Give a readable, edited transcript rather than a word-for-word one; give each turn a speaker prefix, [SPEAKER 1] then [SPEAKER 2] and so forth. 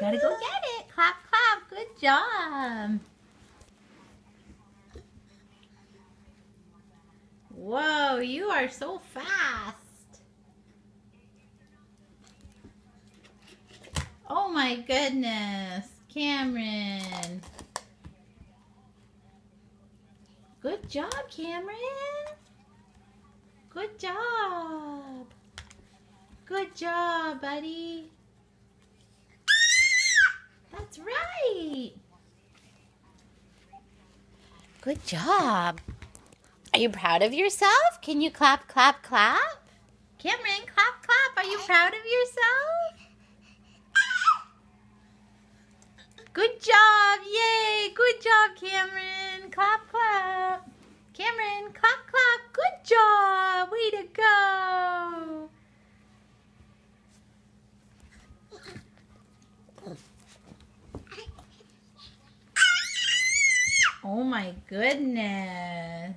[SPEAKER 1] Gotta go get it. Clap, clap. Good job. Whoa, you are so fast. Oh my goodness. Cameron. Good job, Cameron. Good job. Good job, buddy. That's right. Good job. Are you proud of yourself? Can you clap, clap, clap? Cameron, clap, clap. Are you proud of yourself? Good job. Yay. Good job, Cameron. Clap, clap. Cameron, clap, clap. Good job. Way to go. Oh my goodness.